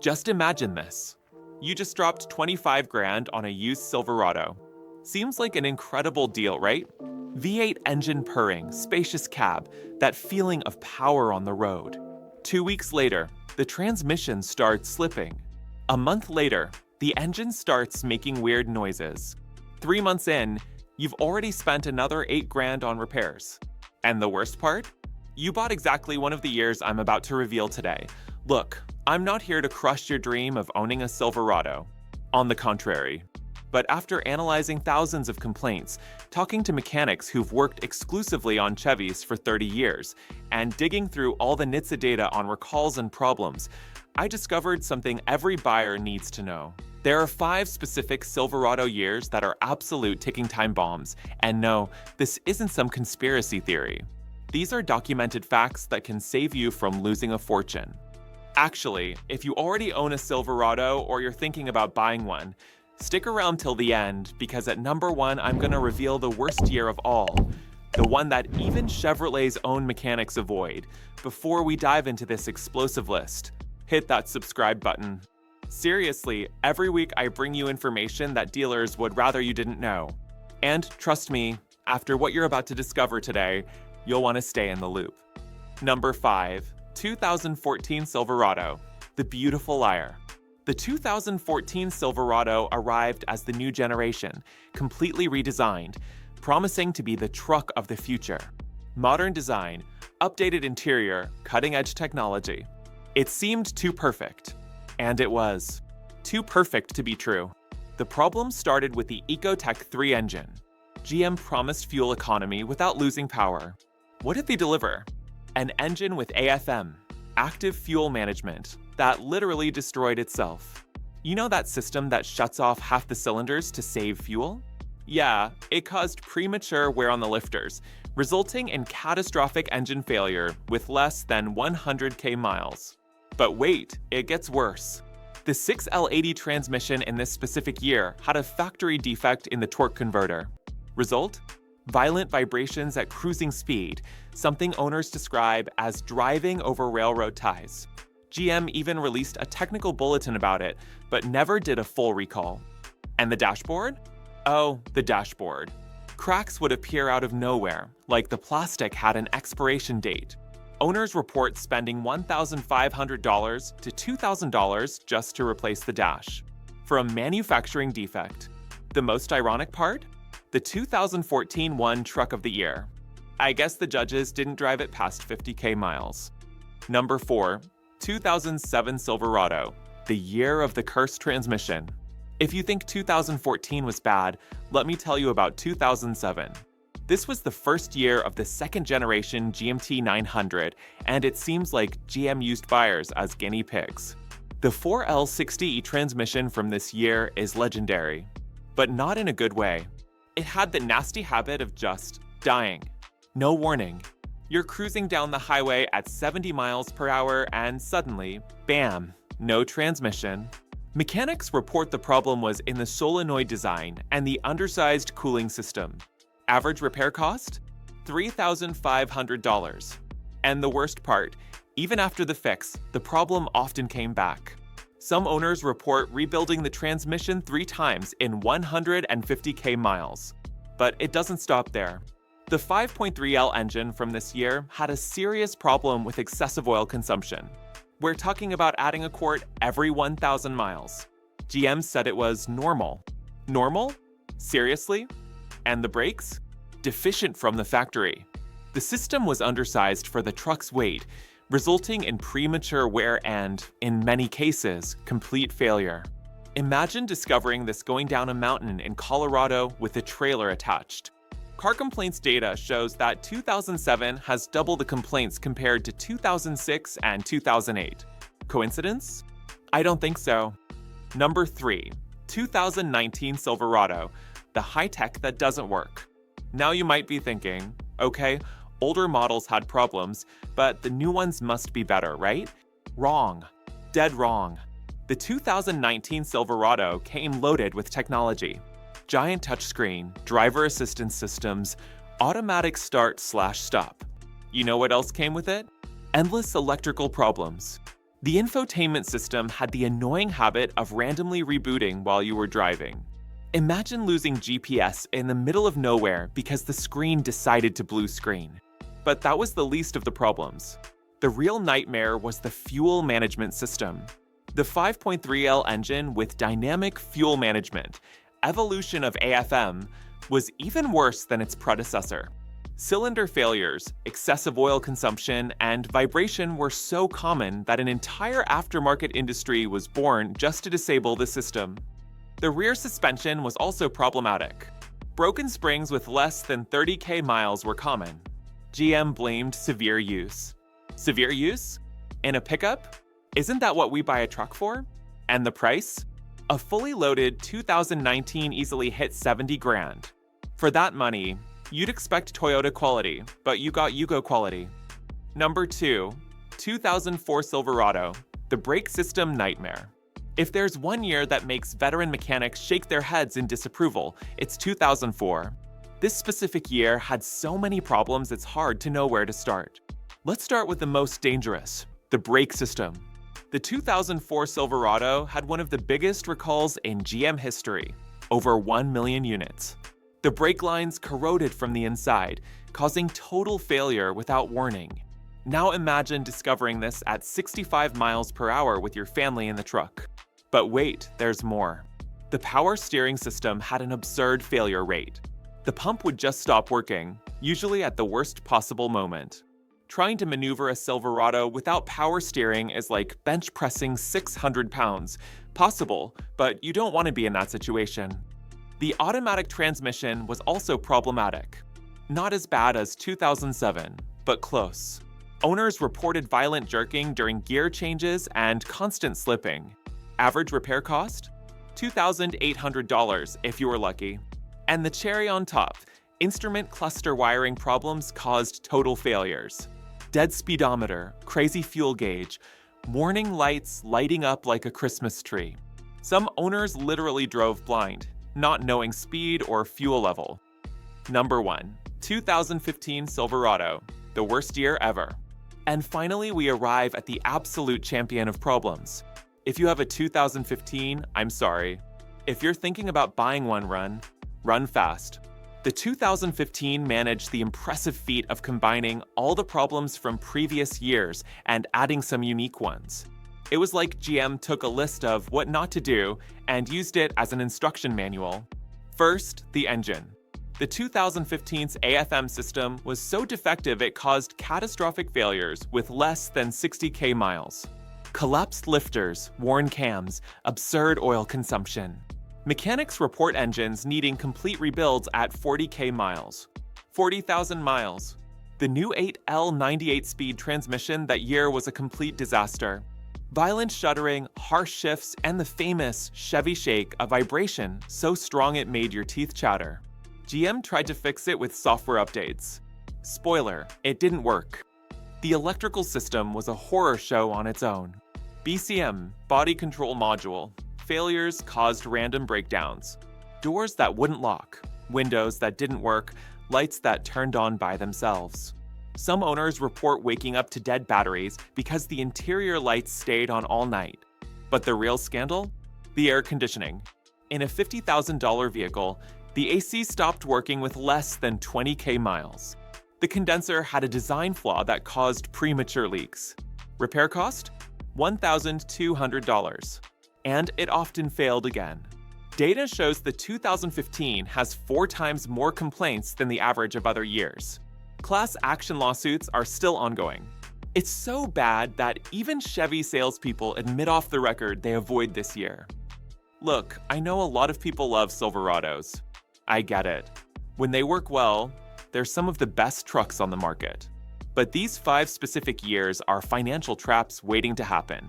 Just imagine this. You just dropped 25 grand on a used Silverado. Seems like an incredible deal, right? V8 engine purring, spacious cab, that feeling of power on the road. 2 weeks later, the transmission starts slipping. A month later, the engine starts making weird noises. 3 months in, you've already spent another 8 grand on repairs. And the worst part? You bought exactly one of the years I'm about to reveal today. Look, I'm not here to crush your dream of owning a Silverado. On the contrary. But after analyzing thousands of complaints, talking to mechanics who've worked exclusively on Chevys for 30 years, and digging through all the NHTSA data on recalls and problems, I discovered something every buyer needs to know. There are 5 specific Silverado years that are absolute ticking time bombs, and no, this isn't some conspiracy theory. These are documented facts that can save you from losing a fortune. Actually, if you already own a Silverado or you're thinking about buying one, stick around till the end, because at number 1, I'm gonna reveal the worst year of all, the one that even Chevrolet's own mechanics avoid. Before we dive into this explosive list, hit that subscribe button. Seriously, every week I bring you information that dealers would rather you didn't know. And trust me, after what you're about to discover today, you'll want to stay in the loop. Number 5, 2014 Silverado, the beautiful liar. The 2014 Silverado arrived as the new generation, completely redesigned, promising to be the truck of the future. Modern design, updated interior, cutting-edge technology. It seemed too perfect. And it was. Too perfect to be true. The problem started with the Ecotec 3 engine. GM promised fuel economy without losing power. What did they deliver? An engine with AFM, active fuel management, that literally destroyed itself. You know that system that shuts off half the cylinders to save fuel? Yeah, it caused premature wear on the lifters, resulting in catastrophic engine failure with less than 100k miles. But wait, it gets worse. The 6L80 transmission in this specific year had a factory defect in the torque converter. Result? Violent vibrations at cruising speed, something owners describe as driving over railroad ties. GM even released a technical bulletin about it, but never did a full recall. And the dashboard? Oh, the dashboard. Cracks would appear out of nowhere, like the plastic had an expiration date. Owners report spending $1,500 to $2,000 just to replace the dash. For a manufacturing defect. The most ironic part? The 2014 won Truck of the Year. I guess the judges didn't drive it past 50k miles. Number 4, 2007 Silverado, the year of the cursed transmission. If you think 2014 was bad, let me tell you about 2007. This was the first year of the second generation GMT 900, and it seems like GM used buyers as guinea pigs. The 4L60E transmission from this year is legendary, but not in a good way. It had the nasty habit of just dying. No warning. You're cruising down the highway at 70 miles per hour and suddenly, bam, no transmission. Mechanics report the problem was in the solenoid design and the undersized cooling system. Average repair cost? $3,500. And the worst part, even after the fix, the problem often came back. Some owners report rebuilding the transmission 3 times in 150k miles. But it doesn't stop there. The 5.3L engine from this year had a serious problem with excessive oil consumption. We're talking about adding a quart every 1,000 miles. GM said it was normal. Normal? Seriously? And the brakes? Deficient from the factory. The system was undersized for the truck's weight, resulting in premature wear and, in many cases, complete failure. Imagine discovering this going down a mountain in Colorado with a trailer attached. Car complaints data shows that 2007 has double the complaints compared to 2006 and 2008. Coincidence? I don't think so. Number 3, 2019 Silverado, the high-tech that doesn't work. Now you might be thinking, okay, older models had problems, but the new ones must be better, right? Wrong. Dead wrong. The 2019 Silverado came loaded with technology. Giant touchscreen, driver assistance systems, automatic start/stop. You know what else came with it? Endless electrical problems. The infotainment system had the annoying habit of randomly rebooting while you were driving. Imagine losing GPS in the middle of nowhere because the screen decided to blue screen. But that was the least of the problems. The real nightmare was the fuel management system. The 5.3L engine with dynamic fuel management, evolution of AFM, was even worse than its predecessor. Cylinder failures, excessive oil consumption, and vibration were so common that an entire aftermarket industry was born just to disable the system. The rear suspension was also problematic. Broken springs with less than 30k miles were common. GM blamed severe use. Severe use? In a pickup? Isn't that what we buy a truck for? And the price? A fully loaded 2019 easily hit 70 grand. For that money, you'd expect Toyota quality, but you got Yugo quality. Number 2, 2004 Silverado, the brake system nightmare. If there's one year that makes veteran mechanics shake their heads in disapproval, it's 2004. This specific year had so many problems it's hard to know where to start. Let's start with the most dangerous, the brake system. The 2004 Silverado had one of the biggest recalls in GM history, over 1 million units. The brake lines corroded from the inside, causing total failure without warning. Now imagine discovering this at 65 miles per hour with your family in the truck. But wait, there's more. The power steering system had an absurd failure rate. The pump would just stop working, usually at the worst possible moment. Trying to maneuver a Silverado without power steering is like bench pressing 600 pounds. Possible, but you don't want to be in that situation. The automatic transmission was also problematic. Not as bad as 2007, but close. Owners reported violent jerking during gear changes and constant slipping. Average repair cost? $2,800 if you were lucky. And the cherry on top, instrument cluster wiring problems caused total failures. Dead speedometer, crazy fuel gauge, warning lights lighting up like a Christmas tree. Some owners literally drove blind, not knowing speed or fuel level. Number 1, 2015 Silverado, the worst year ever. And finally, we arrive at the absolute champion of problems. If you have a 2015, I'm sorry. If you're thinking about buying one, run fast. The 2015 managed the impressive feat of combining all the problems from previous years and adding some unique ones. It was like GM took a list of what not to do and used it as an instruction manual. First, the engine. The 2015's AFM system was so defective it caused catastrophic failures with less than 60k miles. Collapsed lifters, worn cams, absurd oil consumption. Mechanics report engines needing complete rebuilds at 40k miles. 40,000 miles. The new 8L 98-speed transmission that year was a complete disaster. Violent shuddering, harsh shifts, and the famous Chevy shake, a vibration so strong it made your teeth chatter. GM tried to fix it with software updates. Spoiler, it didn't work. The electrical system was a horror show on its own. BCM, body control module. Failures caused random breakdowns. Doors that wouldn't lock, windows that didn't work, lights that turned on by themselves. Some owners report waking up to dead batteries because the interior lights stayed on all night. But the real scandal? The air conditioning. In a $50,000 vehicle, the AC stopped working with less than 20k miles. The condenser had a design flaw that caused premature leaks. Repair cost? $1,200. And it often failed again. Data shows the 2015 has 4 times more complaints than the average of other years. Class action lawsuits are still ongoing. It's so bad that even Chevy salespeople admit off the record they avoid this year. Look, I know a lot of people love Silverados. I get it. When they work well, they're some of the best trucks on the market. But these 5 specific years are financial traps waiting to happen.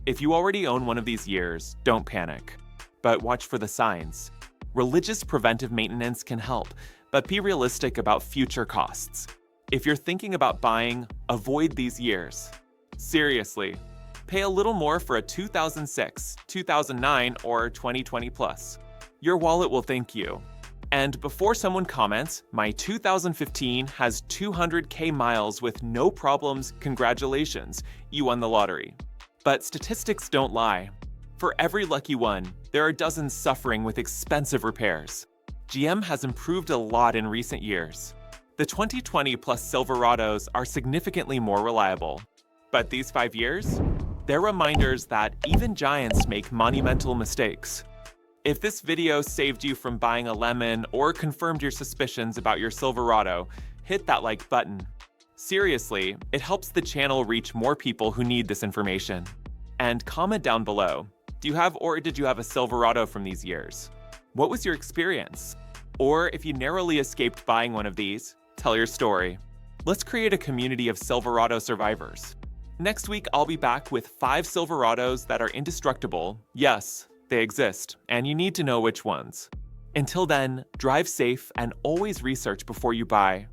If you already own one of these years, don't panic. But watch for the signs. Religious preventive maintenance can help, but be realistic about future costs. If you're thinking about buying, avoid these years. Seriously, pay a little more for a 2006, 2009, or 2020 plus. Your wallet will thank you. And before someone comments, my 2015 has 200k miles with no problems, congratulations, you won the lottery. But statistics don't lie. For every lucky one, there are dozens suffering with expensive repairs. GM has improved a lot in recent years. The 2020 plus Silverados are significantly more reliable. But these 5 years? They're reminders that even giants make monumental mistakes. If this video saved you from buying a lemon or confirmed your suspicions about your Silverado, hit that like button. Seriously, it helps the channel reach more people who need this information. And comment down below, do you have or did you have a Silverado from these years? What was your experience? Or if you narrowly escaped buying one of these, tell your story. Let's create a community of Silverado survivors. Next week, I'll be back with 5 Silverados that are indestructible. Yes, they exist, and you need to know which ones. Until then, drive safe and always research before you buy.